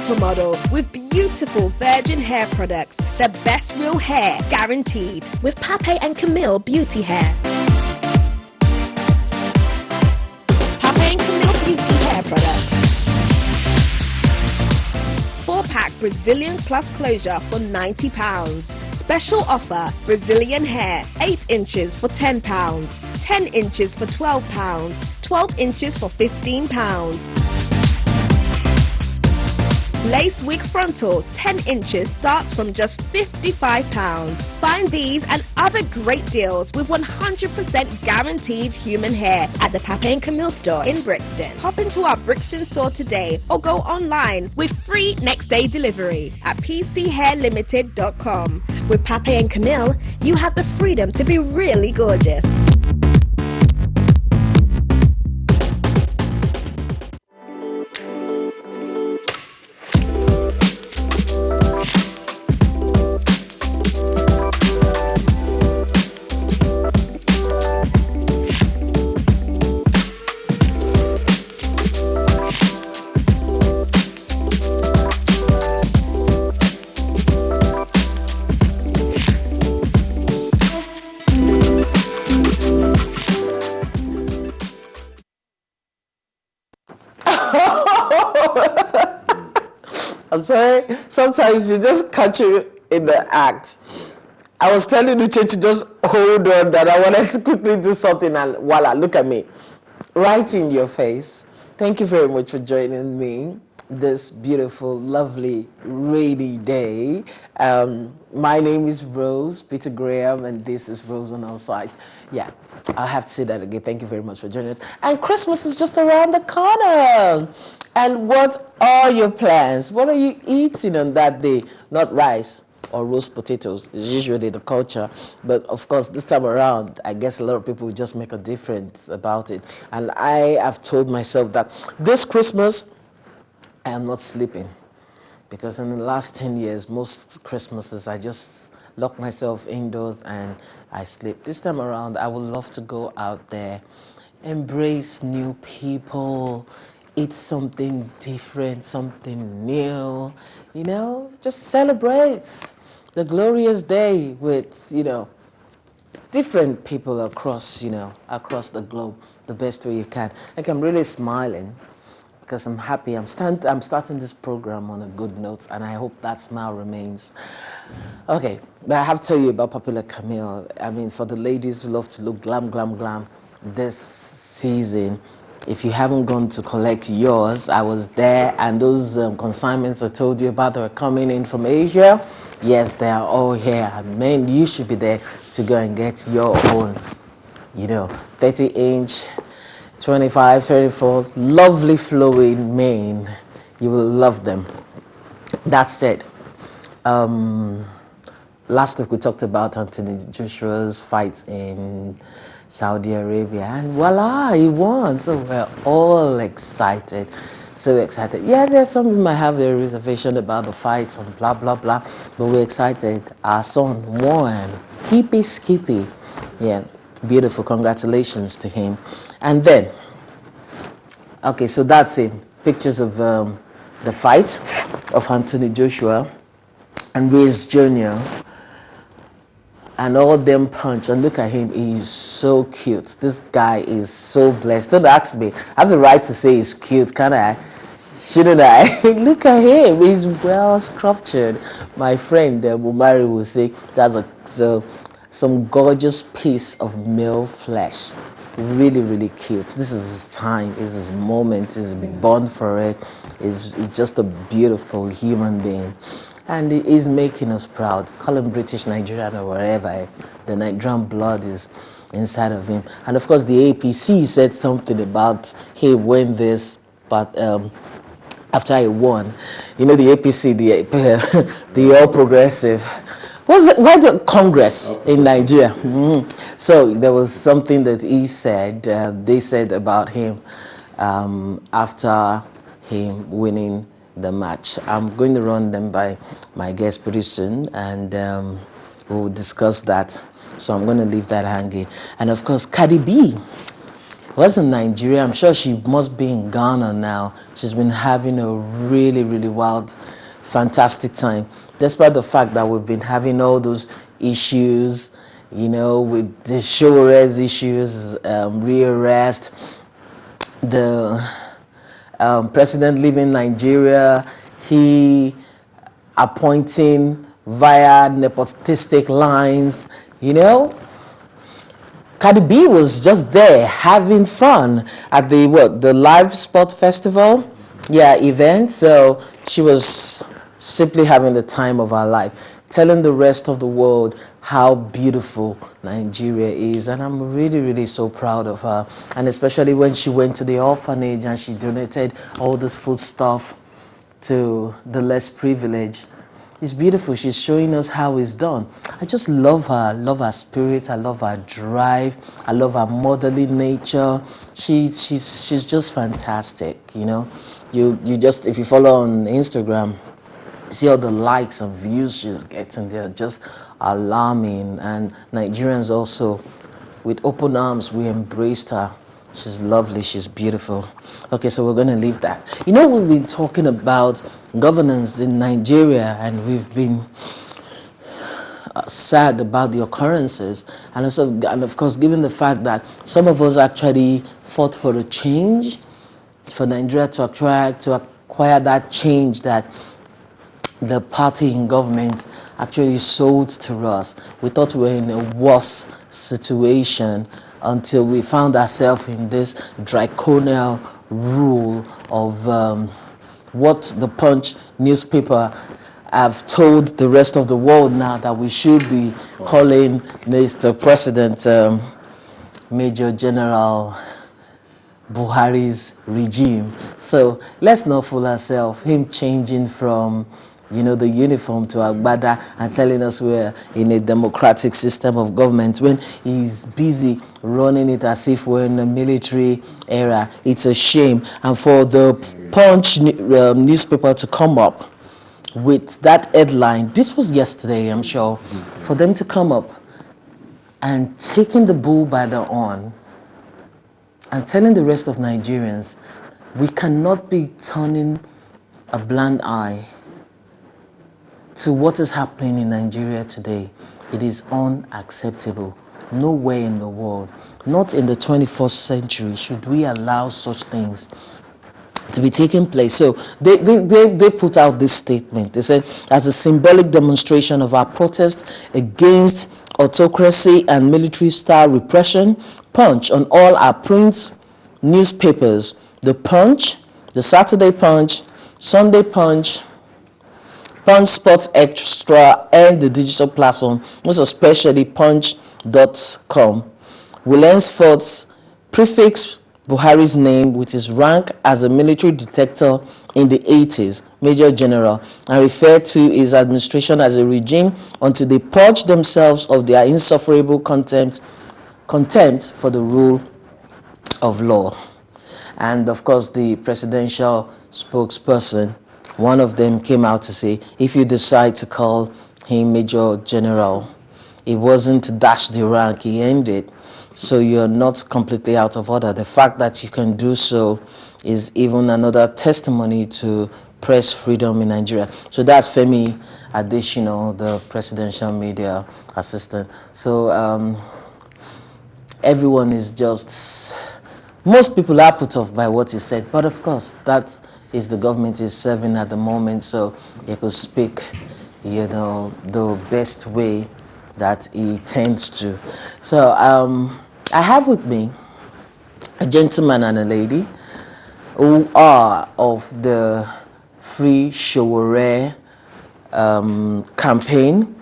supermodel with beautiful virgin hair products. The best real hair guaranteed with Pape and Camille Beauty Hair. Pape and Camille Beauty Hair Products. 4-pack Brazilian Plus closure for £90. Special offer, Brazilian hair, 8 inches for £10, 10 inches for £12, 12 inches for £15. Lace wig frontal, 10 inches starts from just £55. Find these and other great deals with 100% guaranteed human hair at the Pape and Camille store in Brixton. Hop into our Brixton store today or go online with free next day delivery at pchairlimited.com. With Pape and Camille, you have the freedom to be really gorgeous. I'm sorry, sometimes you just catch you in the act. I was telling Uche to just hold on, that I wanted to quickly do something, and voila, look at me. Right in your face. Thank you very much for joining me this beautiful, lovely, rainy day. My name is Rose Peter Graham, and this is Roseonallside. Yeah, I'll have to say that again. Thank you very much for joining us. And Christmas is just around the corner. And what are your plans? What are you eating on that day? Not rice or roast potatoes. It's usually the culture. But of course, this time around, I guess a lot of people will just make a difference about it. And I have told myself that this Christmas, I am not sleeping. Because in the last 10 years, most Christmases, I just lock myself indoors and I sleep. This time around, I would love to go out there, embrace new people, eat something different, something new, just celebrate the glorious day with, different people across the globe the best way you can. Like, I'm really smiling because I'm happy. I'm starting this program on a good note, and I hope that smile remains. Okay, but I have to tell you about Popular Camille. I mean, for the ladies who love to look glam, glam, glam this season, if you haven't gone to collect yours, I was there, and those consignments I told you about that are coming in from Asia, yes, they are all here. And men, you should be there to go and get your own, 30-inch, 25, 34, lovely flowing mane. You will love them. That said, last week we talked about Anthony Joshua's fight in Saudi Arabia, and voila, he won. So we're all excited, so excited. Yeah, there's some people might have a reservation about the fights and blah, blah, blah, but we're excited. Our son won. Hippie skippy. Yeah, beautiful. Congratulations to him. And then, okay, so that's it. Pictures of the fight of Anthony Joshua and Reyes Jr., and all them punch, and look at him, he's so cute. This guy is so blessed. Don't ask me. I have the right to say he's cute, can't I? Shouldn't I? Look at him, he's well sculptured. My friend Mumari will say that's some gorgeous piece of male flesh. Really, really cute. This is his time, this is his moment, he's born for it. He's just a beautiful human being. And he is making us proud. Call him British, Nigerian, or wherever. The Nigerian blood is inside of him. And of course, the APC said something about, hey, win this, but after he won, the APC, the All Progressive, why the Congress in Nigeria? Mm-hmm. So there was something that he said, they said about him after him winning the match. I'm going to run them by my guest pretty soon, and we'll discuss that. So I'm going to leave that hanging. And of course, Cardi B was in Nigeria. I'm sure she must be in Ghana now. She's been having a really, really wild, fantastic time. Despite the fact that we've been having all those issues, with the Showorez issues, rearrest, the president leaving Nigeria, he appointing via nepotistic lines, Cardi B was just there having fun at the live sport festival, event. So she was simply having the time of her life, telling the rest of the world how beautiful Nigeria is. And I'm really, really so proud of her. And especially when she went to the orphanage and she donated all this food stuff to the less privileged. It's beautiful. She's showing us how it's done. I just love her. I love her spirit. I love her drive. I love her motherly nature. She's just fantastic. You just, if you follow on Instagram, see all the likes and views she's getting. They're just alarming. And Nigerians also, with open arms, we embraced her. She's lovely. She's beautiful. Okay, so we're going to leave that. We've been talking about governance in Nigeria, and we've been sad about the occurrences, and of course, given the fact that some of us actually fought for a change, for Nigeria to acquire that change that the party in government actually sold to us. We thought we were in a worse situation until we found ourselves in this draconian rule of what the Punch newspaper have told the rest of the world now, that we should be calling Mr. President Major General Buhari's regime. So let's not fool ourselves. Him changing from the uniform to Agbada and telling us we're in a democratic system of government when he's busy running it as if we're in a military era. It's a shame. And for the Punch newspaper to come up with that headline, this was yesterday, I'm sure, for them to come up and taking the bull by the horn and telling the rest of Nigerians, we cannot be turning a blind eye to what is happening in Nigeria today. It is unacceptable. Nowhere in the world, not in the 21st century, should we allow such things to be taking place. So they put out this statement. They said, as a symbolic demonstration of our protest against autocracy and military-style repression, Punch on all our print newspapers, the Punch, the Saturday Punch, Sunday Punch, Punch Sports Extra, and the digital platform, most especially punch.com, will henceforth prefix Buhari's name with his rank as a military detector in the 80s, Major General, and refer to his administration as a regime until they purge themselves of their insufferable contempt for the rule of law. And of course, the presidential spokesperson, one of them, came out to say, if you decide to call him Major General, it wasn't to dash the rank, he ended. So you're not completely out of order. The fact that you can do so is even another testimony to press freedom in Nigeria. So that's Femi Adesina, the presidential media assistant. So everyone is just, most people are put off by what he said. But of course, that is the government is serving at the moment. So he could speak, the best way that he tends to. So I have with me a gentleman and a lady who are of the Free Showore campaign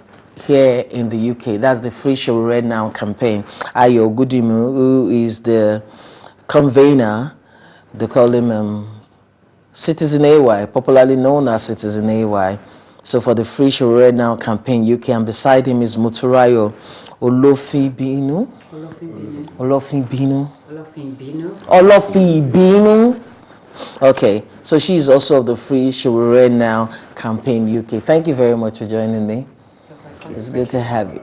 here in the UK. That's the Free Showore Now campaign. Ayo Gudimu, who is the convener, they call him Citizen AY, popularly known as Citizen AY. So for the Free Showore Now campaign UK, and beside him is Moturayo Olofibinu. Okay, so she's also of the Free Showore Now campaign UK. Thank you very much for joining me. It's good to have you.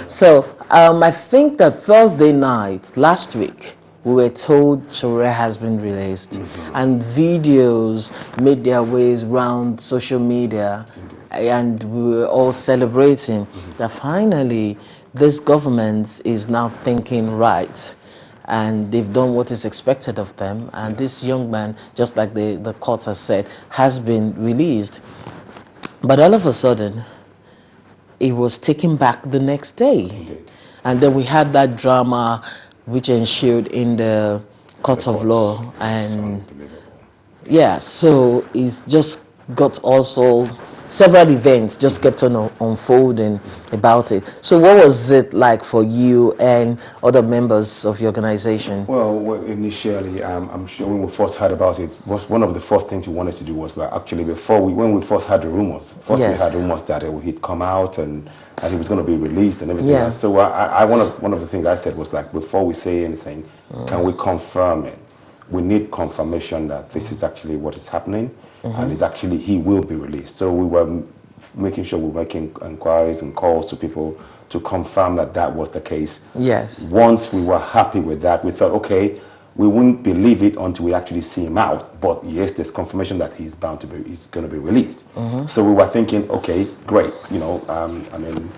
So I think that Thursday night last week, we were told Shure has been released, and videos made their ways around social media, and we were all celebrating that finally this government is now thinking right, and they've done what is expected of them, and this young man, just like the court has said, has been released. But all of a sudden, it was taken back the next day. Indeed. And then we had that drama which ensued in the court of law. And yeah, so it's just got also several events just kept on unfolding about it. So what was it like for you and other members of your organization? Well, initially, I'm sure when we first heard about it, was one of the first things we wanted to do was like actually when we first had the rumors, we had rumors that he'd come out and he was going to be released and everything else. So one of the things I said was like, before we say anything, can we confirm it? We need confirmation that this is actually what is happening, and is actually he will be released. So we were making sure we were making inquiries and calls to people to confirm that that was the case. Yes. Once we were happy with that, we thought, okay, we wouldn't believe it until we actually see him out. But yes, there's confirmation that he's going to be released. So we were thinking, okay, great. You know, I mean,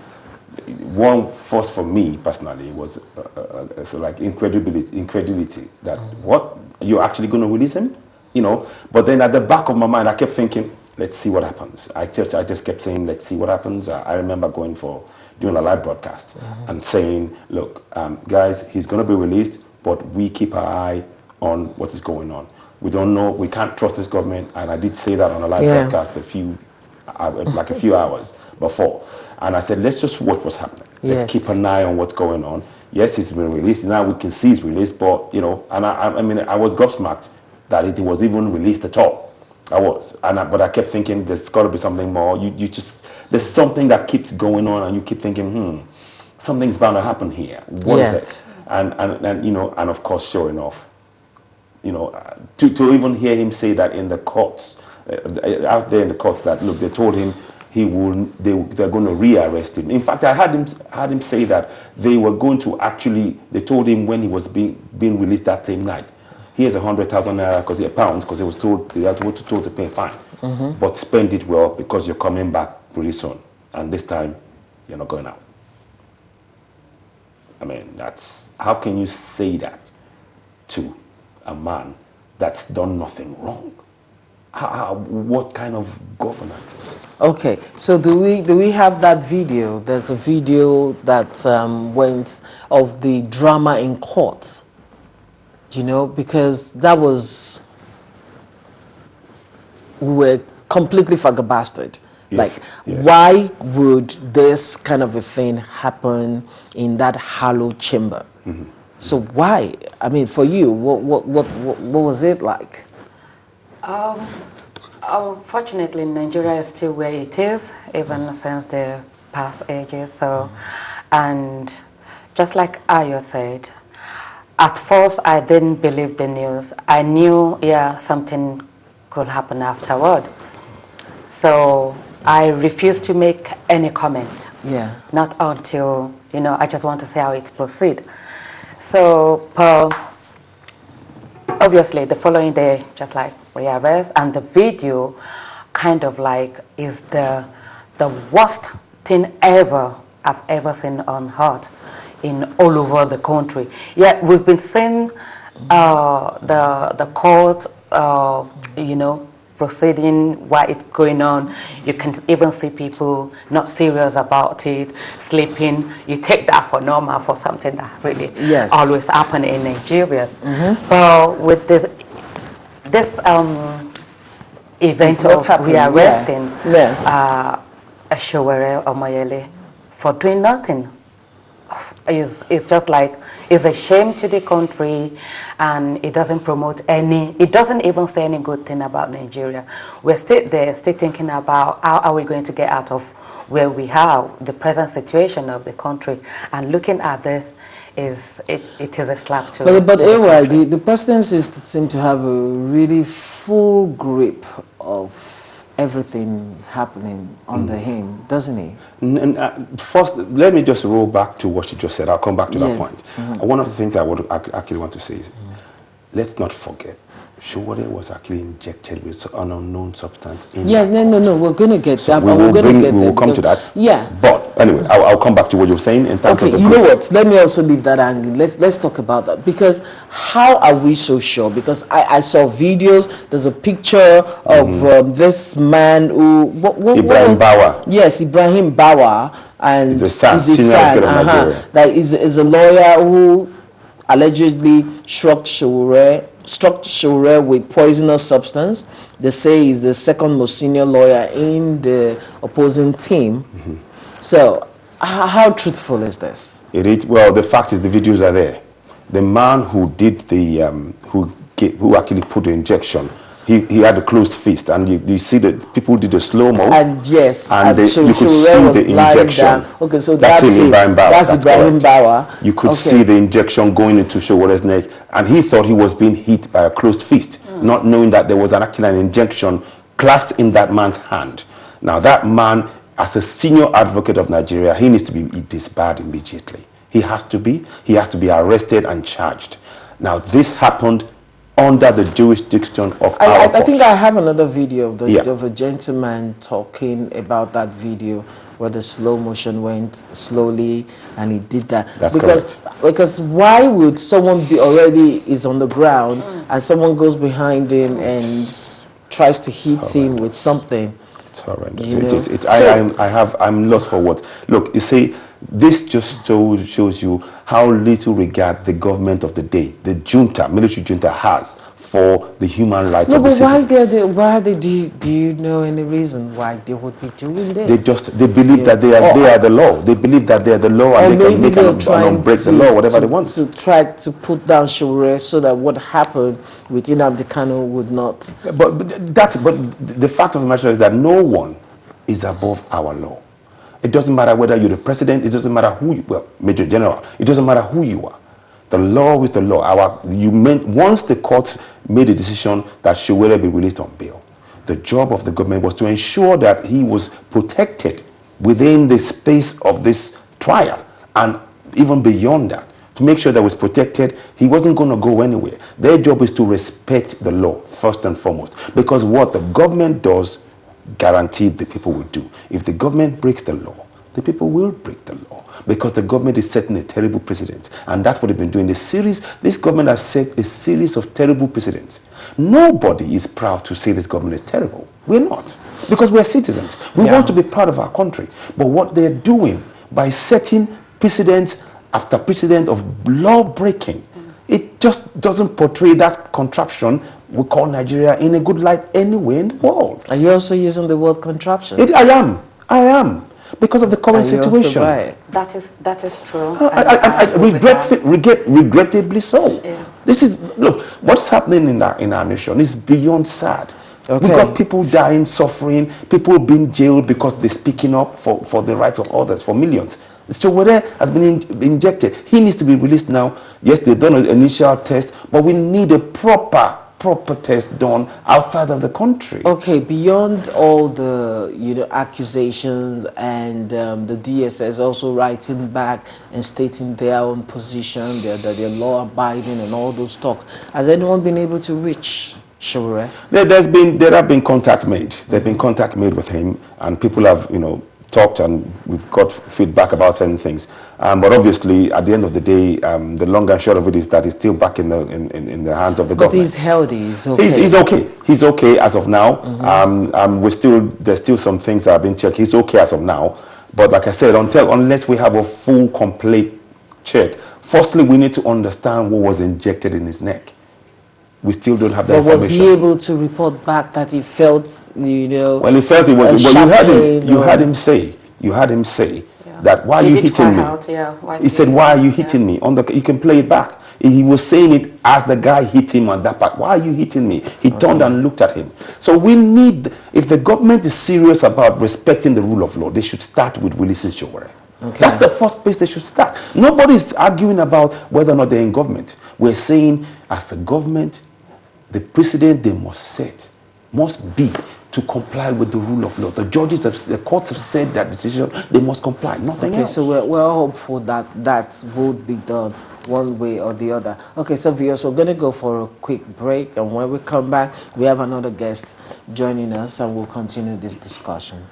one first for me personally was so like incredulity that what, you're actually going to release him, you know. But then at the back of my mind, I kept thinking, let's see what happens. I just kept saying, let's see what happens. I remember doing a live broadcast and saying, look, guys, he's going to be released, but we keep our eye on what is going on. We don't know, we can't trust this government. And I did say that on a live broadcast a few hours before. And I said, let's just watch what's happening. Let's keep an eye on what's going on. Yes, it's been released. Now we can see it's released, but, you know, and I mean, I was gobsmacked that it was even released at all. I was. But I kept thinking there's got to be something more. There's something that keeps going on, and you keep thinking, something's bound to happen here. What is it? And you know, and of course, sure enough, you know, to even hear him say that in the courts, out there in the courts, that look, they told him they're going to rearrest him. In fact, I had him say that they told him when he was being released that same night, here's 100,000 naira pounds because he was told to pay a fine, but spend it well because you're coming back pretty soon, and this time you're not going out. I mean, how can you say that to a man that's done nothing wrong? What kind of governance is this? Okay, so do we have that video? There's a video that went of the drama in court. You know, because we were completely flabbergasted. Yes, why would this kind of a thing happen in that hallowed chamber? So why? I mean, for you, what was it like? Unfortunately, Nigeria is still where it is, even since the past ages. So, and just like Ayo said, at first I didn't believe the news. I knew, something could happen afterward. So I refused to make any comment. Yeah. Not until, you know, I just want to see how it proceeds. So, obviously, the following day, just like rearrest, and the video kind of like is the worst thing I've ever seen on earth in all over the country. Yeah, we've been seeing the court, you know, proceeding while it's going on. You can even see people not serious about it, sleeping. You take that for normal, for something that really always happen in Nigeria. But with this event of rearresting Ashowere Omoyele for doing nothing, it's just like, it's a shame to the country, and it doesn't promote it doesn't even say any good thing about Nigeria. We're still there, still thinking about how are we going to get out of where we are, the present situation of the country, and looking at this, it is a slap to But anyway, the presidency seem to have a really full grip of everything happening under him, doesn't he? First, let me just roll back to what you just said. I'll come back to that Yes. point. One of the things I would actually want to say is, let's not forget, Showore was actually injected with an unknown substance. No. We're going to get that. We will come to that. Yeah. But anyway, I'll come back to what you're saying in terms of the you know what? Let me also leave that angle. Let's talk about that, because how are we so sure? Because I saw videos. There's a picture of this man who Ibrahim Bawa. Yes, Ibrahim Bawa, and he's a son of Nigeria. That is a lawyer who allegedly struck Showore with poisonous substance. They say he's the second most senior lawyer in the opposing team. So, how truthful is this? Well, the fact is the videos are there. The man who did the who actually put the injection, he had a closed fist, and you see that people did a slow-mo. And yes, and so you could see the injection. Okay, so that's Ibrahim Bawa. That's Ibrahim Bawa. You could see the injection going into Showore's neck, and he thought he was being hit by a closed fist, not knowing that there was actually an injection clasped in that man's hand. Now that man, as a senior advocate of Nigeria, he needs to be disbarred immediately. He has to be arrested and charged. Now this happened under the jurisdiction of our I think I have another video of, of a gentleman talking about that video where the slow motion went slowly and he did that. That's correct. Because why would someone be is on the ground and someone goes behind him and tries to hit him with something? It's horrendous. I'm lost for words. Look, you see, this just shows you how little regard the government of the day, the junta, military junta, has for the human rights of the citizens. Do you know any reason why they would be doing this? They believe that they are the law. They believe that they are the law, and they can make and break the law, whatever they want. To try to put down Showore so that what happened with Nnamdi Kanu would not. But the fact of the matter is that no one is above our law. It doesn't matter whether you're the president. It doesn't matter Major General. It doesn't matter who you are. The law is the law. Once the court made a decision that Showore be released on bail, the job of the government was to ensure that he was protected within the space of this trial, and even beyond that, to make sure that he was protected. He wasn't going to go anywhere. Their job is to respect the law first and foremost, because what the government does, guaranteed the people will do. If the government breaks the law, the people will break the law, because the government is setting a terrible precedent, and that's what they've been doing. This government has set a series of terrible precedents. Nobody is proud to say this government is terrible. We're not, because we're citizens. We want to be proud of our country. But what they're doing by setting precedents after precedent of law breaking, it just doesn't portray that contraption we call Nigeria in a good light anywhere in the world. Are you also using the word contraption? I am. Because of the current situation. That is true. Regrettably so. Yeah. Look, what's happening in our nation is beyond sad. Okay. We've got people dying, suffering, people being jailed because they're speaking up for the rights of others, for millions. So Showore has been injected. He needs to be released now. Yes, they've done an initial test, but we need a proper test done outside of the country. Okay, beyond all the accusations and the DSS also writing back and stating their own position, that they're law abiding and all those talks, has anyone been able to reach Showore? There have been contact made. There's been contact made with him, and people have talked, and we've got feedback about certain things. But obviously, at the end of the day, the long and short of it is that he's still back in the hands of the government. But he's healthy. He's okay. He's okay. He's okay as of now. There's still some things that have been checked. He's okay as of now. But like I said, unless we have a full, complete check, firstly, we need to understand what was injected in his neck. We still don't have that information. But was he able to report back that he felt, Well, he felt it was. Well, you heard him say. You heard him say that, why are you hitting me? He said, why are you hitting me? You can play it back. He was saying it as the guy hit him on that part. Why are you hitting me? He turned and looked at him. So we need, if the government is serious about respecting the rule of law, they should start with releasing Showore. Okay. That's the first place they should start. Nobody's arguing about whether or not they're in government. We're saying, as a government, the precedent they must set must be to comply with the rule of law. The judges the courts have said that decision, they must comply, nothing else. So we're hopeful that that would be done one way or the other. Okay, so viewers, we're going to go for a quick break, and when we come back, we have another guest joining us, and we'll continue this discussion.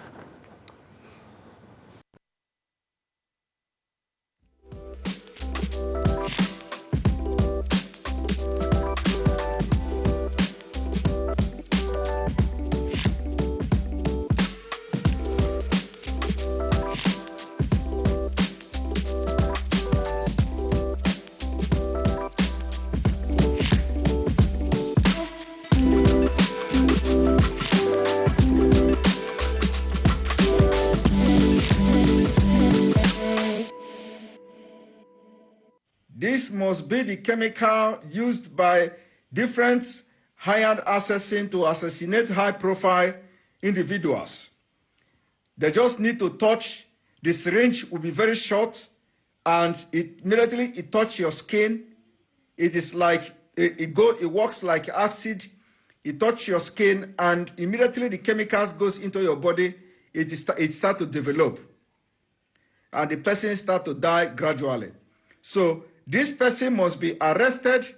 This must be the chemical used by different hired assassins to assassinate high-profile individuals. They just need to touch, the syringe will be very short, and immediately it touches your skin. It is like, it works like acid. It touches your skin, and immediately the chemicals goes into your body, it starts to develop. And the person starts to die gradually. So this person must be arrested,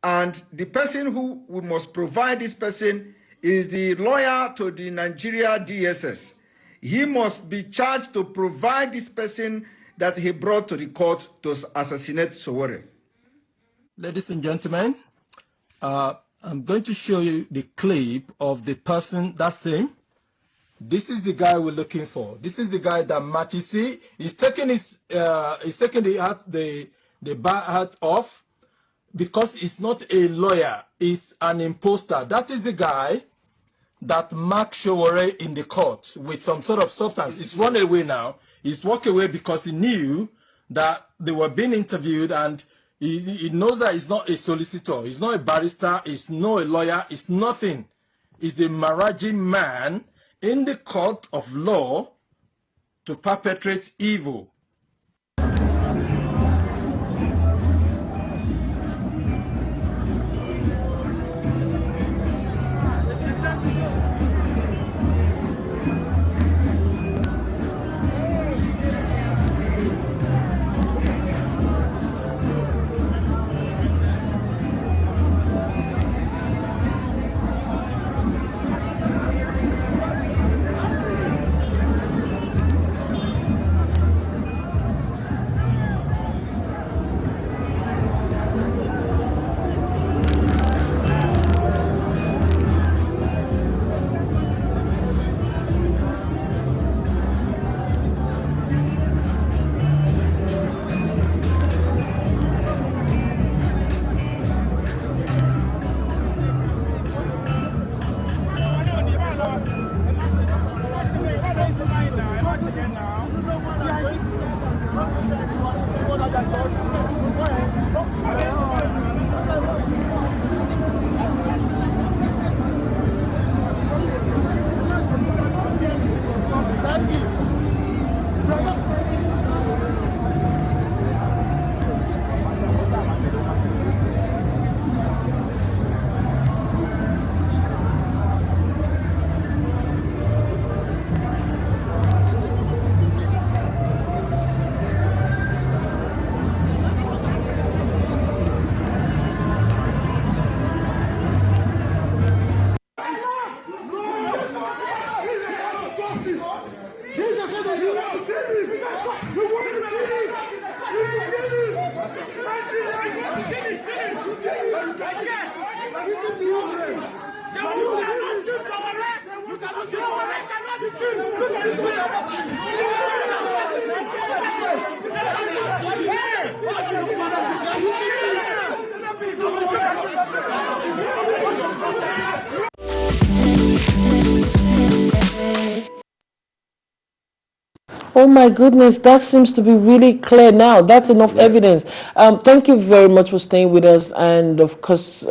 and the person who we must provide this person is the lawyer to the Nigeria DSS. He must be charged to provide this person that he brought to the court to assassinate Sowore. Ladies and gentlemen, I'm going to show you the clip of the person. That's him. This is the guy we're looking for. This is the guy that matches. See, he's taking the bad hat off because he's not a lawyer. He's an imposter. That is the guy that marked Sowore in the court with some sort of substance. He's run away now. He's walked away because he knew that they were being interviewed, and he knows that he's not a solicitor. He's not a barrister. He's not a lawyer. He's nothing. He's a maraging man in the court of law to perpetrate evil. Oh my goodness, that seems to be really clear now. That's enough evidence. Thank you very much for staying with us. And of course,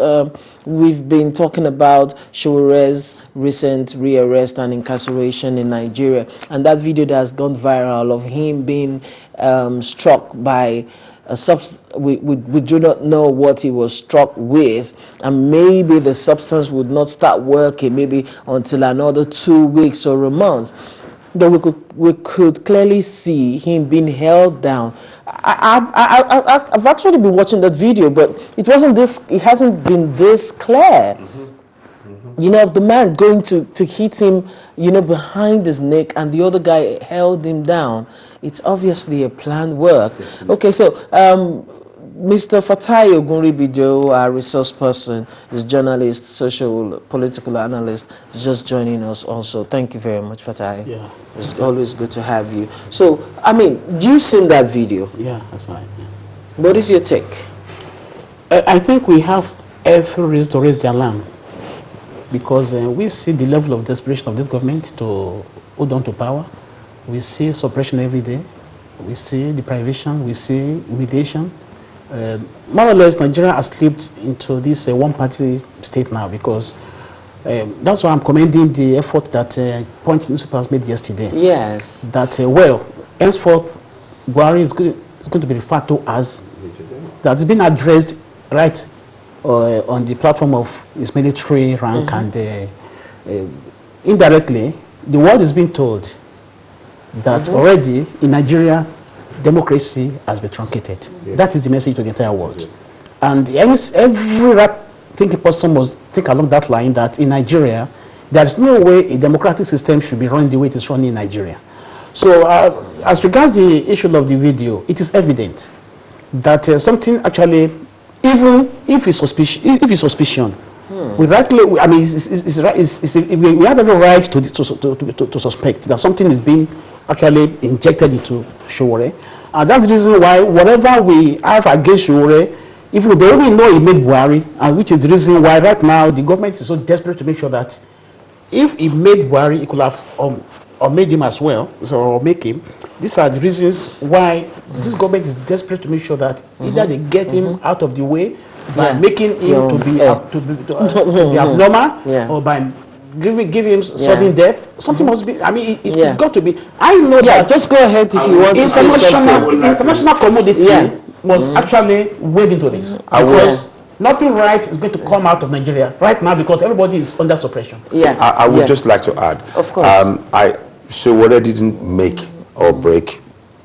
we've been talking about Sowore's recent rearrest and incarceration in Nigeria. And that video that has gone viral of him being struck by we do not know what he was struck with, and maybe the substance would not start working maybe until another 2 weeks or a month. But we could clearly see him being held down. I've actually been watching that video, but it hasn't been this clear. You know, of the man going to hit him, you know, behind his neck, and the other guy held him down. It's obviously a planned work. Okay, so Mr. Fatai Ogunribijo, our resource person, is journalist, social, political analyst, is just joining us also. Thank you very much, Fatai. Yeah. It's always good to have you. So, I mean, you've seen that video. Yeah, that's right. Yeah. What is your take? I think we have every reason to raise the alarm, because we see the level of desperation of this government to hold on to power. We see suppression every day. We see deprivation. We see humiliation. More or less, Nigeria has slipped into this one-party state now, because that's why I'm commending the effort that Punch newspapers made yesterday. Yes. That, henceforth, Buhari is going to be referred to as, that has been addressed right on the platform of his military rank, and indirectly, the world is being told that already in Nigeria, democracy has been truncated. Yes. That is the message to the entire world. Yes. And every thinking person must think along that line, that in Nigeria, there is no way a democratic system should be run the way it is run in Nigeria. So as regards the issue of the video, it is evident that something actually, even if it's suspicion, we rightly, I mean, we have every right to suspect that something is being actually injected into Sowore. And that's the reason why whatever we have against Sowore, if they only know he made Buhari, and which is the reason why right now the government is so desperate to make sure that if he made Buhari, he could have or made him as well, or make him. These are the reasons why this government is desperate to make sure that either they get him out of the way by making him to be abnormal, or by give him sudden death. Something must be. I mean, it's got to be. I know that. Just go ahead if you want to say something. International community must actually wade into this, because nothing right is going to come out of Nigeria right now, because everybody is under suppression. I would just like to add. Of course. Sowore didn't make or break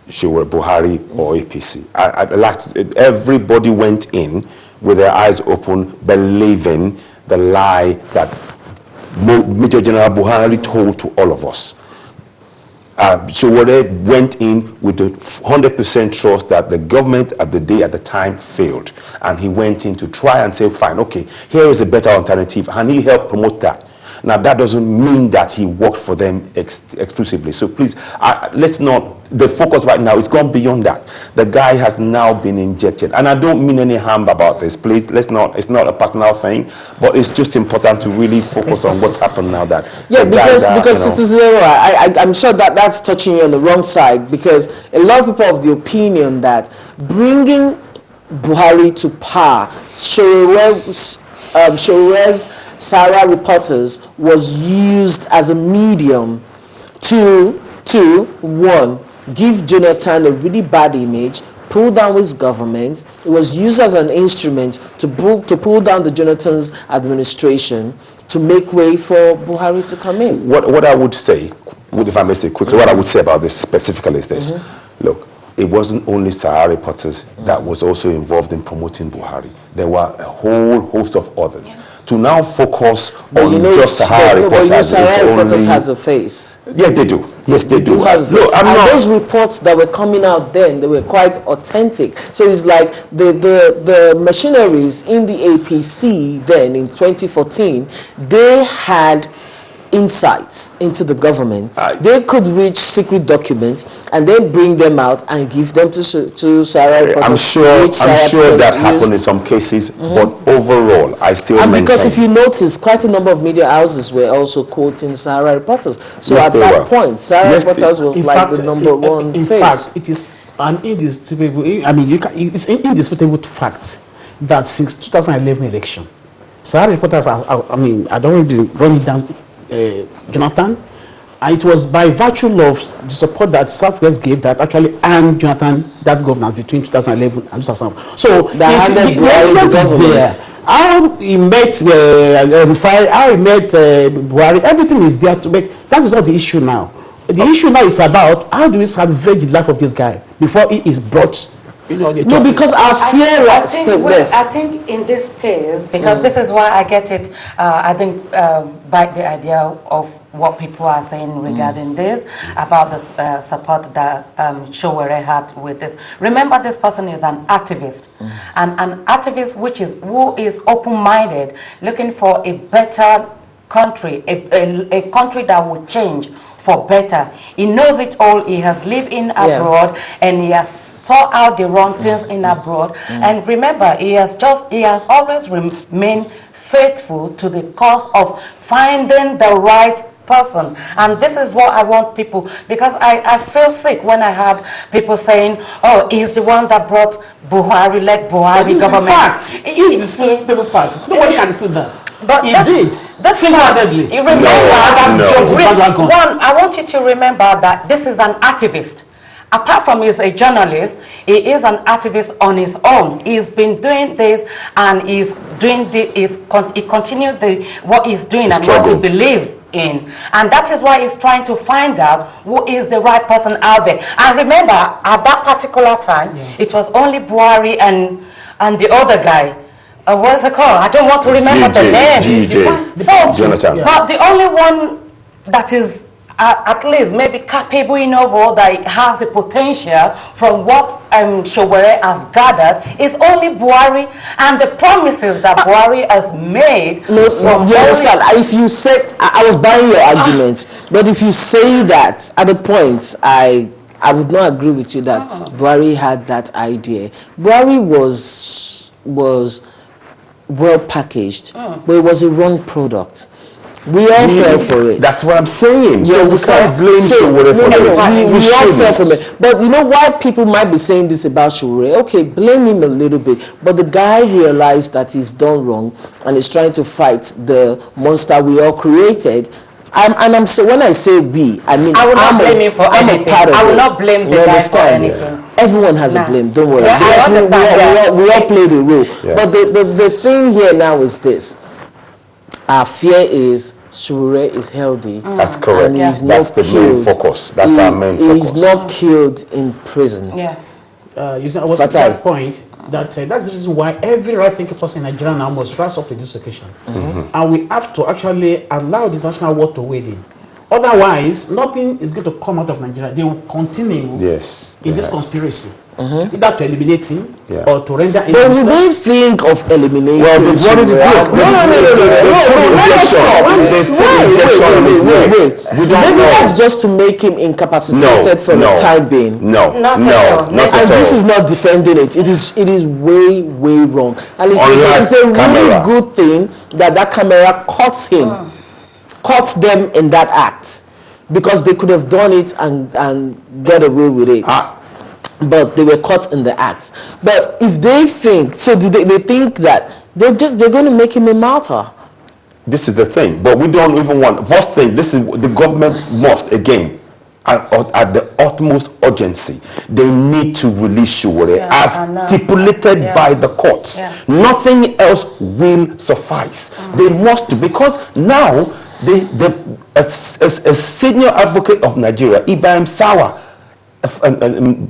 Buhari or APC. Everybody went in with their eyes open, believing the lie that Major General Buhari told to all of us. Sowore went in with the 100% trust that the government at the time failed, and he went in to try and say, fine, okay, here is a better alternative, and he helped promote that. Now, that doesn't mean that he worked for them exclusively. So please, let's not, the focus right now is gone beyond that. The guy has now been injected. And I don't mean any harm about this. Please, let's not, it's not a personal thing, but it's just important to really focus on what's happened now. That because Citizen I'm sure that that's touching you on the wrong side, because a lot of people have the opinion that bringing Buhari to power, Sowore's Sahara Reporters was used as a medium to one, give Jonathan a really bad image, pull down his government. It was used as an instrument to pull down the Jonathan's administration, to make way for Buhari to come in. What I would say, if I may say quickly, what I would say about this specifically is this. Look, it wasn't only Sahara Reporters that was also involved in promoting Buhari. There were a whole host of others. To now focus on just Sahara Reporters Sahara Reporters has a face. Yes, they do. Yes, they do. Those reports that were coming out then, they were quite authentic. So it's like the machineries in the APC then in 2014, they had insights into the government. They could reach secret documents and then bring them out and give them to Sahara Reporters. I'm sure that happened in some cases, but overall, I still maintain. Because if you notice, quite a number of media houses were also quoting Sahara Reporters. So yes, at that point, Sahara Reporters was like the number one face. In fact, it is an indisputable. I mean, it's an indisputable fact that since 2011 election, Sahara Reporters are. I mean, I don't really run it down. Jonathan, And it was by virtue of the support that Southwest gave that actually earned Jonathan that governance between 2011 and 2005. So the evidence is there. How he met Buhari, everything is there to make. That is not the issue now. The issue now is about how do we salvage the life of this guy before he is brought. No, because our fear I think in this case, because this is why I get it, I think back the idea of what people are saying regarding this, about the support that Sowore had with this. Remember, this person is an activist, and an activist who is open-minded, looking for a better country, a country that will change for better. He knows it all. He has lived in abroad, and he has saw out the wrong things in abroad. And remember, he has always remained faithful to the cause of finding the right person. And this is what I want people, because I feel sick when I had people saying, oh, he's the one that brought Buhari, led Buhari government. It's disputable fact. Nobody can dispute that. But he did. Single-handedly. I want you to remember that this is an activist. Apart from he's a journalist, he is an activist on his own. He's been doing this, and he continued what he's doing and what he believes in. And that is why he's trying to find out who is the right person out there. And remember, at that particular time, it was only Buhari and the other guy. What's it called? I don't want to remember the name. Jonathan. But the only one that is at least maybe capable enough, or that has the potential from what Sowore has gathered, is only Buhari, and the promises that Buhari has made. You understand? If you said, I was buying your argument, but if you say that at a point, I would not agree with you that Buhari had that idea. Buhari was well packaged, but it was a wrong product. We all fell for it. That's what I'm saying. So we can't blame Sowore for this. We all fell for it. But you know why people might be saying this about Sowore? Okay, blame him a little bit. But the guy realized that he's done wrong and is trying to fight the monster we all created. So when I say we, I mean I will not blame him for anything. I will not blame the guy for anything. Everyone has a blame. Don't worry. Yeah, we all play the role. Yeah. But the thing here now is this. Our fear is Sowore is healthy. That's correct. And he's That's the main focus. That's our main focus. He's not killed in prison. I was at that point that that's the reason why every right-thinking person in Nigeria now must rise up to this occasion. And we have to actually allow the international world to wade in. Otherwise, nothing is going to come out of Nigeria. They will continue in this conspiracy. Either to eliminate him or to render him useless. But we don't think of eliminating him. Well, what did Maybe that's just to make him incapacitated for the time being. Not at all. And this is not defending it. It is way wrong. And it's a really good thing that camera caught them in that act, because they could have done it and got away with it. But they were caught in the act. But if they think, so they think that they're going to make him a martyr. This is the thing. But we don't even want. First thing, this is the government must, again, at the utmost urgency, they need to release Sowore as stipulated by the courts. Nothing else will suffice. They must, because now a senior advocate of Nigeria, Ibrahim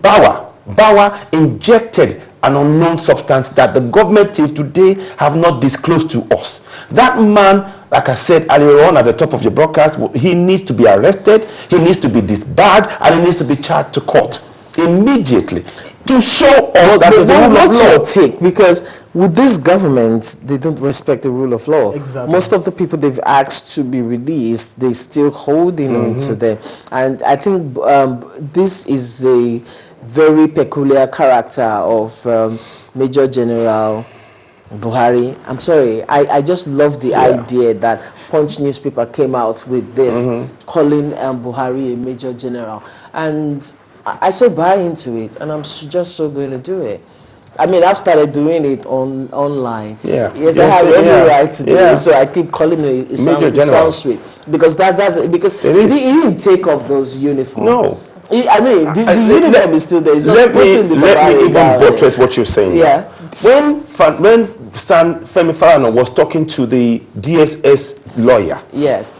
Bauer injected an unknown substance that the government till today have not disclosed to us. That man, like I said earlier on at the top of your broadcast, he needs to be arrested, he needs to be disbarred, and he needs to be charged to court immediately to show us that there's a rule of law. Take, because with this government, they don't respect the rule of law. Exactly. Most of the people they've asked to be released, they still holding on to them. And I think this is a very peculiar character of Major General Buhari. I'm sorry, I just love the idea that Punch newspaper came out with this, calling Buhari a Major General. And I so buy into it, and I'm just so going to do it. I mean, I've started doing it online. Yeah. Yes, Yeah, I have so, every yeah. right to do Yeah. it. So I keep calling it. It sounds sweet because because he didn't take off those uniforms. No. I mean, the uniform is still there. It's just Let me even down buttress what you're saying. Yeah. When Femi Falana was talking to the DSS lawyer, yes,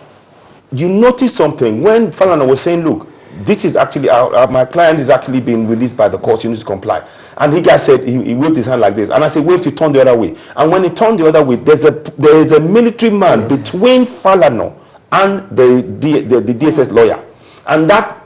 you notice something when Falana was saying, "Look, this is actually my client is actually being released by the court. You need to comply." And he guy said he waved his hand like this, and I said, "Waved, he turned the other way." And when he turned the other way, there is a military man between Falana and the DSS lawyer, and that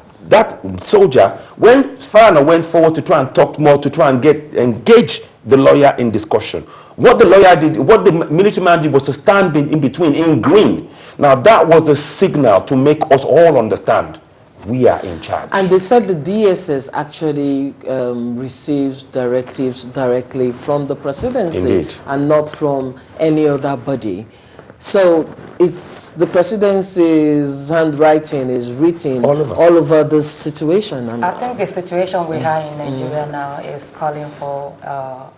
soldier, when Falana went forward to try and talk more, to try and engage the lawyer in discussion, what the lawyer did, what the military man did, was to stand in between in green. Now that was a signal to make us all understand we are in charge. And they said the DSS actually receives directives directly from the presidency. Indeed. And not from any other body. So it's the presidency's handwriting is written all over this situation. I think the situation we have in Nigeria now is calling for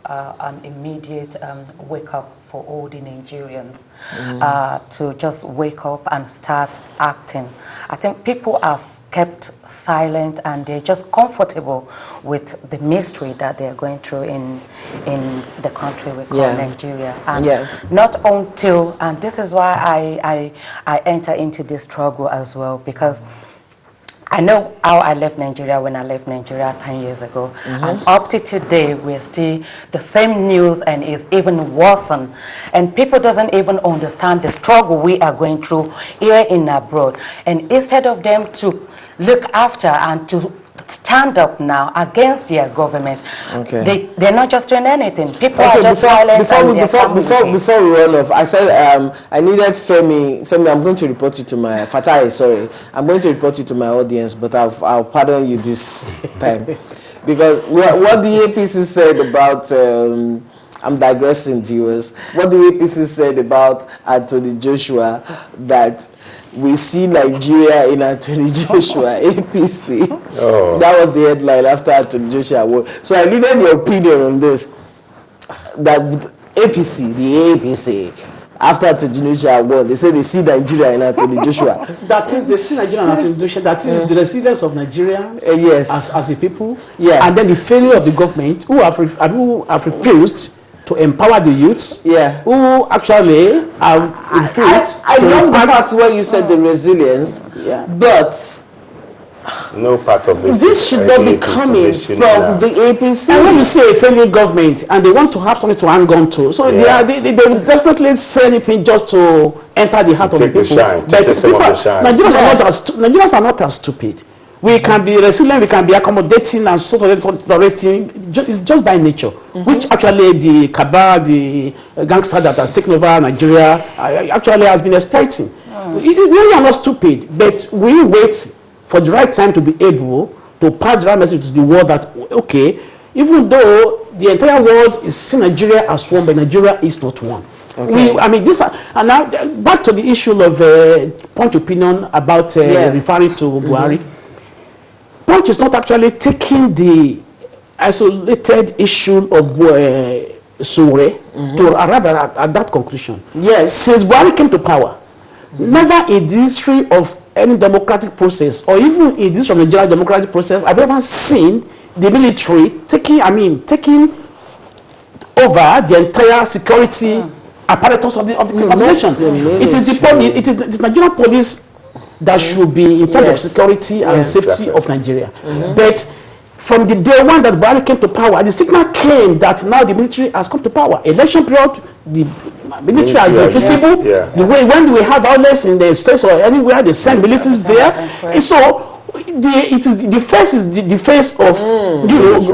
an immediate wake-up for all the Nigerians to just wake up and start acting. I think people have kept silent and they're just comfortable with the mystery that they're going through in the country we call Nigeria. And not until, and this is why I enter into this struggle as well, because I know how I left Nigeria when I left Nigeria 10 years ago. And up to today, we're still the same news and it's even worsened. And people doesn't even understand the struggle we are going through here in abroad. And instead of them to look after and to stand up now against their government, they're not just doing anything. People are just silent. Before we run off, I said I needed Femi, I'm going to report you to my Fatai, sorry. I'm going to report you to my audience, but I'll pardon you this time. Because what the APC said about I'm digressing, viewers. What the APC said about Anthony Joshua, that we see Nigeria in Anthony Joshua, APC. That was the headline after Anthony Joshua won. So I needed your opinion on this. That APC, the APC, after Anthony Joshua won, they say they see Nigeria in Anthony Joshua. That is, they see Nigeria in Anthony Joshua. That is the resilience of Nigerians as a people. Yeah. And then the failure of the government who have refused to empower the youths, who actually have refused. I love the part where you said the resilience, but no part of this should not be coming from the APC. And when you say a failing government and they want to have something to hang on to, so they will desperately say anything just to enter the heart of the people. Nigerians are not as stupid. We can be resilient, we can be accommodating and sort of tolerating. It's just by nature, which actually the cabal, the gangster that has taken over Nigeria actually has been exploiting. We are not stupid, but we wait for the right time to be able to pass the right message to the world that, okay, even though the entire world is seeing Nigeria as one, but Nigeria is not one. I mean, and now back to the issue of point opinion about referring to Buhari. Punch is not actually taking the isolated issue of Sowore to arrive at that conclusion. Yes. Since Buhari came to power, never in the history of any democratic process, or even in this from the Nigerian democratic process, I've ever seen the military taking over the entire security apparatus of the nation. It is the Nigerian police that should be in charge of security and safety of Nigeria. But from the day one that Buhari came to power, the signal came that now the military has come to power. Election period, the military has been visible. The way when we have violence in the states or anywhere, they send militaries there. And so the face is the face of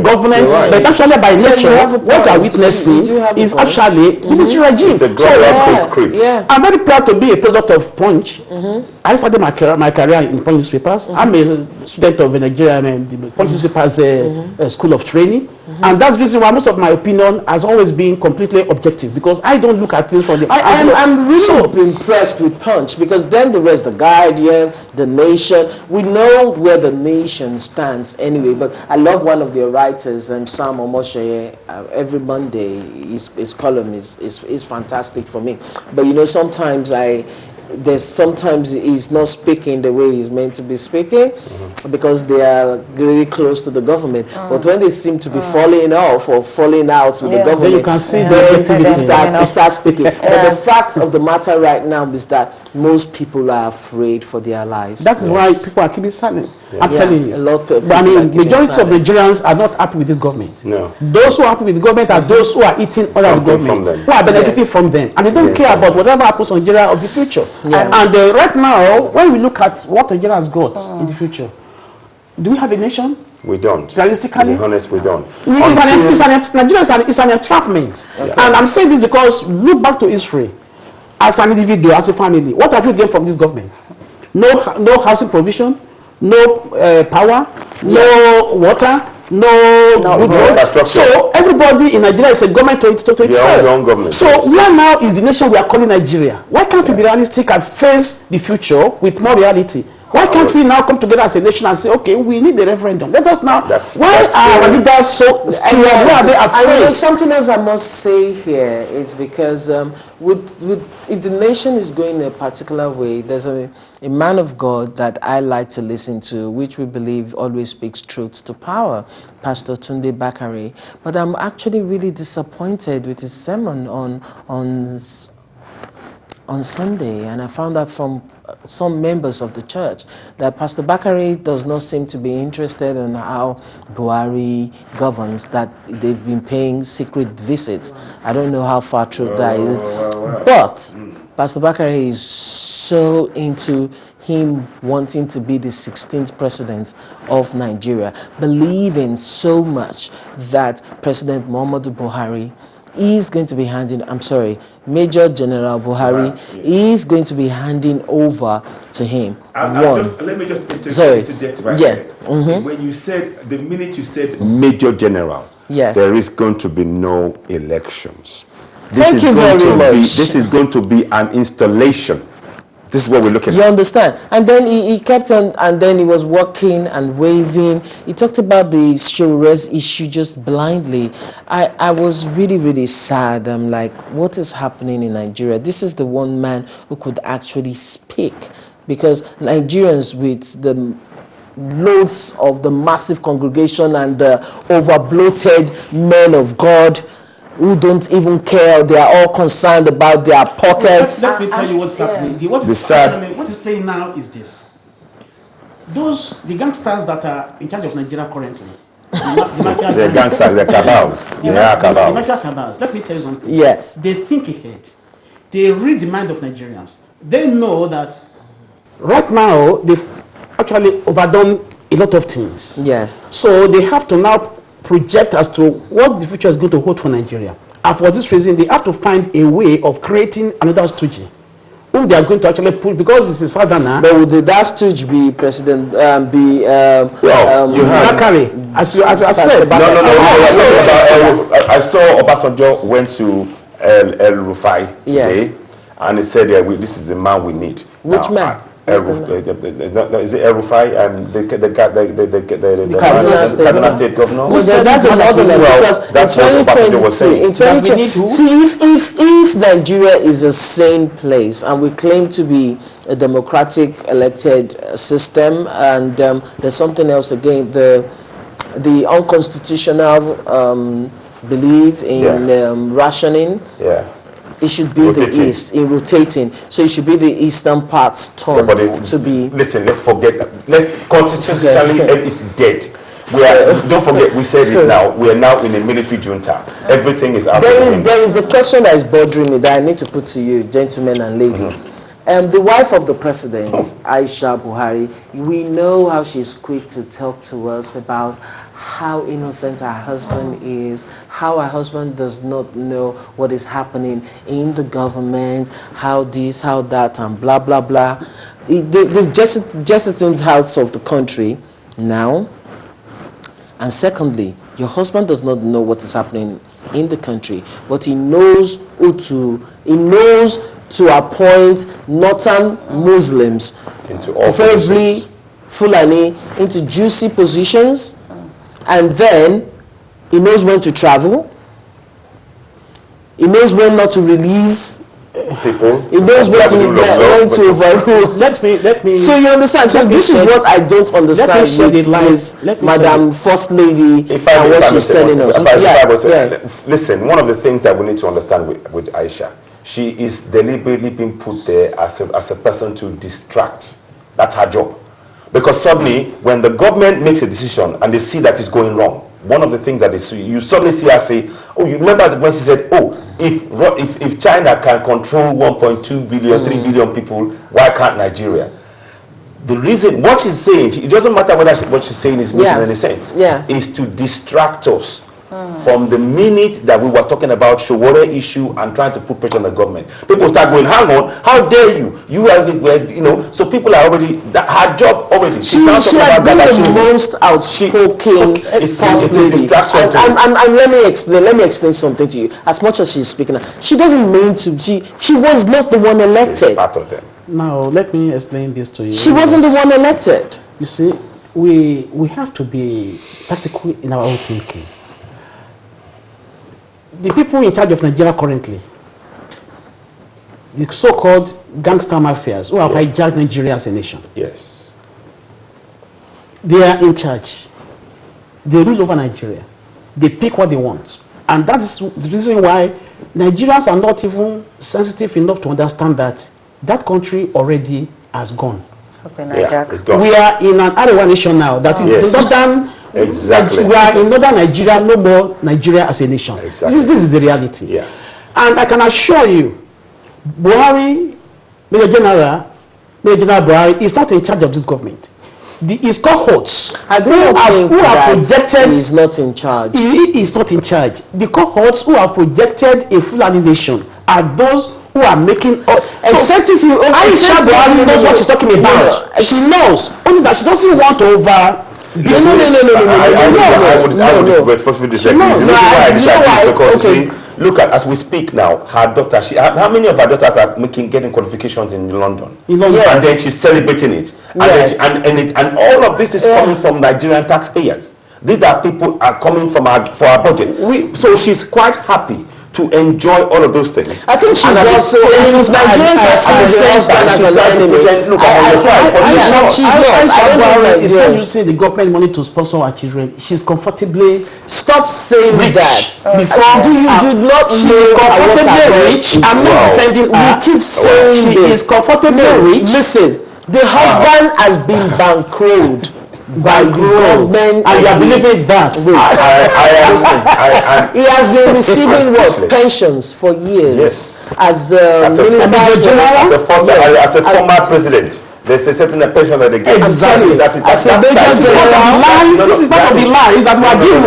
government, but actually by nature, what we are witnessing is actually the military regime. So I'm very proud to be a product of Punch. I started my career in Punch newspapers. I'm a student of Nigeria, the Punch newspapers School of Training. And that's the reason why most of my opinion has always been completely objective, because I don't look at things from the... I'm really impressed with Punch, because then the rest, the Guardian, the Nation, we know where the nation stands anyway. But I love one of their writers, Sam Omoshe. Every Monday, his column is fantastic for me. But you know, sometimes he's not speaking the way he's meant to be speaking, because they are really close to the government. But when they seem to be falling off or falling out with the government, then you can see they start speaking. But the fact of the matter right now is that most people are afraid for their lives. That is why people are keeping silent. I'm telling you. A lot of people. But I mean, majority of Nigerians are not happy with this government. No. Those who are happy with the government are those who are eating under the government, who are benefiting from them, and they don't care about whatever happens on Nigeria of the future. And right now, when we look at what Nigeria has got in the future, do we have a nation? We don't. Realistically? To be honest, we don't. Nigeria is an entrapment. And I'm saying this because look back to history. As an individual, as a family, what have you gained from this government? No housing provision, no power, no water, no good road. So everybody in Nigeria is a government to itself. So where now is the nation we are calling Nigeria? Why can't we be realistic and face the future with more reality? Why can't we now come together as a nation and say, okay, we need the referendum? Let us now. Why are our leaders so scared? Why are they afraid? And something else I must say here is because if the nation is going in a particular way, there's a man of God that I like to listen to, which we believe always speaks truth to power, Pastor Tunde Bakare. But I'm actually really disappointed with his sermon on Sunday, and I found out from some members of the church that Pastor Bakare does not seem to be interested in how Buhari governs, that they've been paying secret visits. I don't know how far true that is. But Pastor Bakare is so into him wanting to be the 16th president of Nigeria, believing so much that President Muhammadu Buhari is going to be Major General Buhari is going to be handing over to him. Let me just interject right there. When you said, the minute you said Major General, there is going to be no elections. Thank you very much. This is going to be an installation. This is what we're looking at. You understand? And then he kept on, and then he was walking and waving. He talked about the Shores issue just blindly. I was really, really sad. I'm like, what is happening in Nigeria? This is the one man who could actually speak. Because Nigerians with the loads of the massive congregation and the over-bloated men of God who don't even care, they are all concerned about their pockets. Let me tell you what's happening. What is playing now is this. The gangsters that are in charge of Nigeria currently, the gangsters, the cabals. The mafia cabals. Let me tell you something. Yes. They think ahead. They read the mind of Nigerians. They know that right now they've actually overdone a lot of things. Yes. So they have to now project as to what the future is going to hold for Nigeria. And for this reason, they have to find a way of creating another stooge whom they are going to actually put, because it's a southerner. But would that stooge be President, Bakare, as I said? No. I saw Obasanjo went to El Rufai today, and he said, this is the man we need. Which man? Is it El Rufai and the Kaduna State governor? Well, that's another level, because that's what Obasanjo was saying. In 2020, see, if Nigeria is a sane place and we claim to be a democratic elected system, and there's something else again, the unconstitutional belief in rationing. It should be the east in rotating, so it should be the eastern part's turn to be. Listen, let's forget that. Constitutionally, it's dead. Don't forget, we said it now. We are now in a military junta. Everything is out. There is a question that is bothering me that I need to put to you, gentlemen and ladies. The wife of the president, Aisha Buhari, we know how she's quick to talk to us about how innocent her husband is, how her husband does not know what is happening in the government, how this, how that, and blah, blah, blah. They've jettisoned out of the country now. And secondly, Your husband does not know what is happening in the country, but he knows to appoint northern Muslims, into all preferably Fulani, into juicy positions, and then he knows when to travel. He knows when not to release people. He knows when to overrule. Let me. So you understand. So this is what I don't understand with Madam First Lady and what she's telling us. Listen, one of the things that we need to understand with Aisha, she is deliberately being put there as a person to distract. That's her job. Because suddenly, when the government makes a decision and they see that it's going wrong, one of the things that they see, you suddenly see her say, oh, you remember when she said, oh, if China can control 1.2 billion, 3 billion people, why can't Nigeria? The reason, what she's saying, it doesn't matter whether what she's saying is making any sense, is to distract us from the minute that we were talking about Showore issue and trying to put pressure on the government. People start going, hang on, how dare you? So people are already, her job already. She has been the most outspoken first lady. And let me explain something to you. As much as she's speaking, she doesn't mean to, she was not the one elected. She's part of them. Now, let me explain this to you. She wasn't the one elected. You see, we have to be tactical in our own thinking. The people in charge of Nigeria currently, the so-called gangster mafias who have hijacked Nigeria as a nation. Yes. They are in charge. They rule over Nigeria. They pick what they want. And that is the reason why Nigerians are not even sensitive enough to understand that that country already has gone. It's gone. We are in an Arewa nation now. That is northern. Exactly. We are in northern Nigeria, no more Nigeria as a nation. Exactly. This is the reality. Yes. And I can assure you, Buhari, Major General Buhari is not in charge of this government. His cohorts I don't think who have projected he's not in charge. He is not in charge. The cohorts who have projected a Fulani nation are those who are making except if you Aisha Buhari knows what she's talking about. She knows only that she doesn't want to over. I would respectfully disagree. Because look at, as we speak now, her daughter, how many of her daughters are getting qualifications in London? And then she's celebrating it. And all of this is coming from Nigerian taxpayers. These are people are coming from for our budget. So she's quite happy to enjoy all of those things. I think she's also, if Nigerians are seeing the husband as an enemy, she's not. It's not using the government money to sponsor her children. She's comfortably. Stop saying that. Before you do not. She is comfortably rich. I'm not defending her. We keep saying she is comfortably rich. Listen, the husband has been bankrolled by the government, and you are believing that. He has been receiving pensions for years. As Minister General, as a former president. There's a certain pension that they get. Exactly. As a major general, this is part of the lies that were given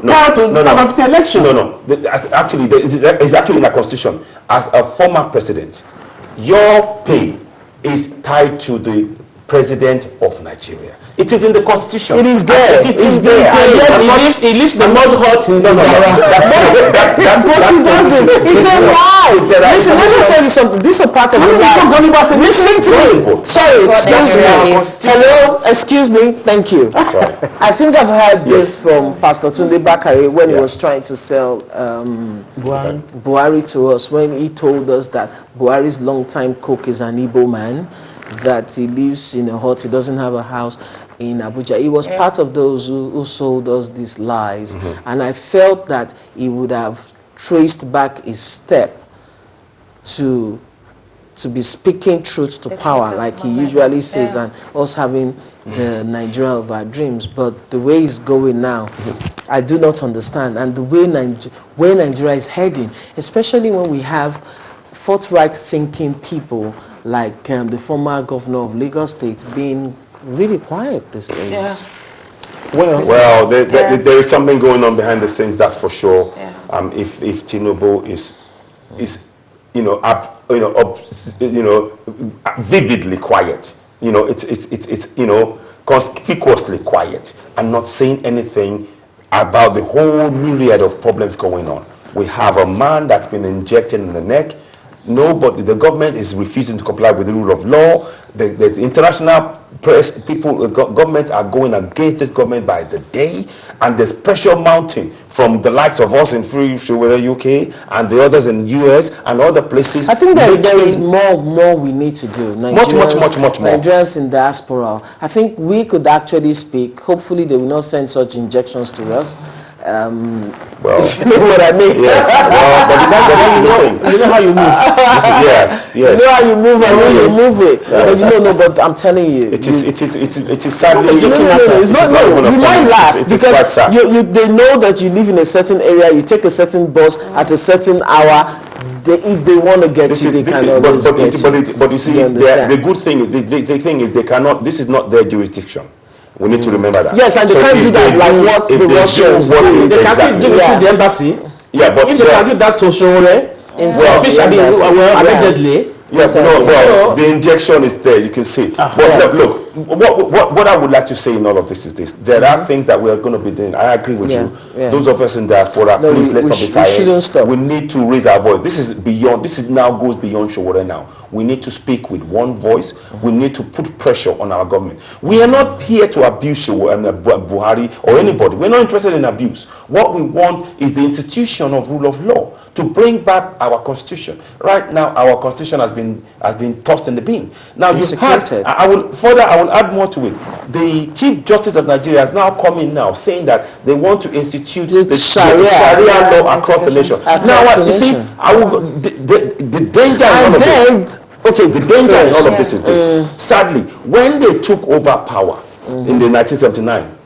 prior to the election. Actually, it's actually in the constitution. As a former president, your pay is tied to the president of Nigeria. It is in the constitution. It is there. It is there. And yet he lives the mud hut in the That's what he doesn't. It's a lie. Listen, let me tell you something. This is a part of the lie. Listen to me. Sorry, excuse me. Hello, excuse me. Thank you. I think I've heard this from Pastor Tunde Bakare when he was trying to sell Buhari to us, when he told us that Buhari's longtime cook is an Igbo man, that he lives in a hut, he doesn't have a house in Abuja. He was part of those who sold us these lies. And I felt that he would have traced back his step to be speaking truth to power, like he usually says, and us having the Nigeria of our dreams. But the way it's going now, I do not understand. And the way where Nigeria is heading, especially when we have forthright thinking people like the former governor of Lagos State being really quiet these days. Well, there is something going on behind the scenes, that's for sure. If Tinubu is vividly quiet, it's conspicuously quiet and not saying anything about the whole myriad of problems going on. We have a man that's been injected in the neck. Nobody, the government is refusing to comply with the rule of law. There's international press, people, government are going against this government by the day, and there's pressure mounting from the likes of us in Free UK and the others in US and other places. I think that there is more we need to do. Much more. Nigerians in diaspora. I think we could actually speak. Hopefully, they will not send such injections to us. Well, you know what I mean? Yes. Well, but You know how you move. Yes. You know how you move and when you move it. Yes. But but I'm telling you. It is sadly. It's not. You might laugh because sad. they know that you live in a certain area. You take a certain bus at a certain hour. If they want to get you, they can always get you. But you see, the good thing is the thing is they cannot. This is not their jurisdiction. We need to remember that. Yes, and they can't do that like what the Russians do. They can still do it to the embassy. Yeah, but if they can do that to Shore, especially allegedly. Yes, the injection is there. You can see. But look, what I would like to say in all of this is this: there are things that we are going to be doing. I agree with you. Yeah. Those of us in diaspora, please let's not be silent. We shouldn't stop. We need to raise our voice. This is beyond. This is now goes beyond Showore now. We need to speak with one voice. We need to put pressure on our government. We are not here to abuse Buhari or anybody. We're not interested in abuse. What we want is the institution of rule of law to bring back our constitution. Right now, our constitution has been tossed in the bin. Now you have. I will add more to it. The Chief Justice of Nigeria has now come in now saying that they want to institute the Sharia law across the nation. Now, you see, the danger in all of this. Okay, the danger in all of this is this. Sadly, when they took over power in 1979,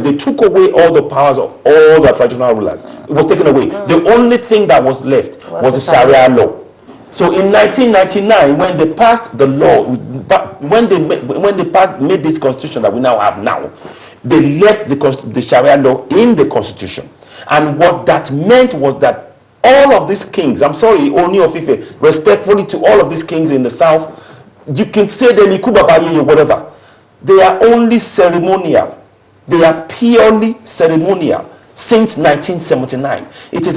they took away all the powers of all the traditional rulers. It was taken away. The only thing that was left was the Sharia law. So in 1999, when they passed the law, when they made this constitution that we now have now, they left the Sharia law in the constitution. And what that meant was that all of these kings, I'm sorry, Oni of Ife, respectfully to all of these kings in the south, you can say them Ikubabaye or whatever. They are only ceremonial. They are purely ceremonial since 1979. It is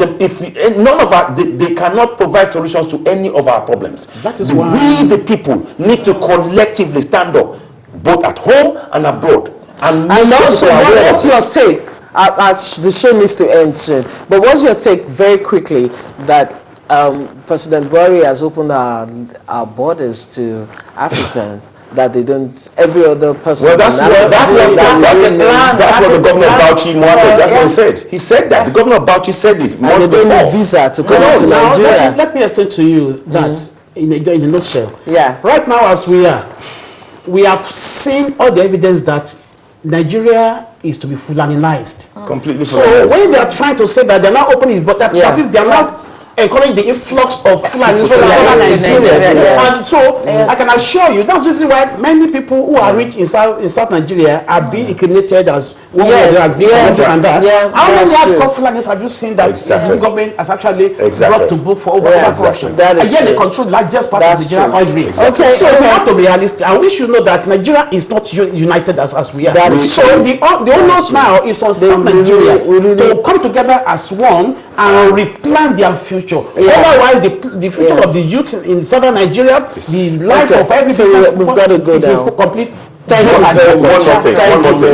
none of our they cannot provide solutions to any of our problems. That is why we the people need to collectively stand up, both at home and abroad. And also, what's your take? The show needs to end soon. But what's your take, very quickly, that President Buhari has opened our borders to Africans, that they don't, every other person. Well, that's what the governor of Bauchi wanted. That's what he said. He said that. The governor of Bauchi said it. And they don't need visa to come to Nigeria. Let me explain to you that in a nutshell. Yeah. Right now, as we have seen all the evidence that Nigeria is to be Fulanized. Completely Fulanized. So when they are trying to say that they're not opening it, but that is they are not encouraging the influx of Fulanis from Nigeria. And so I can assure you that's the reason why many people who are rich in South Nigeria are being incriminated as one as being this and that. How many hardcore Fulanis have you seen that the government has actually brought to book for over corruption? And yet they control the largest part of the Nigerian oil rigs. Okay. So we have to be realistic, and we should know that Nigeria is not united as we are. So the onus now is on South Nigeria to come together as one and replan their future. Otherwise, the future of the youth in southern Nigeria, the life of every business, we've got to go down. Complete. Thank you very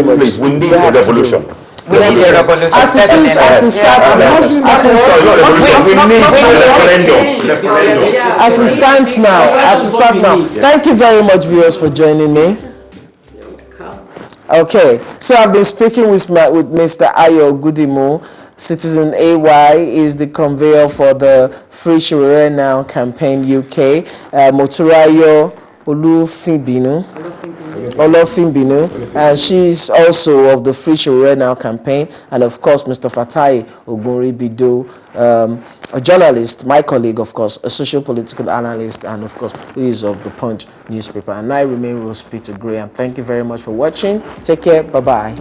much. Please, we need a revolution. We need a revolution. As it starts now. As it stands now. Thank you very much, viewers, for joining me. Okay, so I've been speaking with Mr. Ayo Gudimu. Citizen AY is the conveyor for the Free Showore Now campaign UK. Moturayo Olufinbinu, and she's also of the Free Showore Now campaign. And of course, Mr. Fatai Ogunribido, a journalist, my colleague, of course, a socio-political analyst, and of course, who is of the Punch newspaper. And I remain Rose Peter Graham. Thank you very much for watching. Take care. Bye-bye.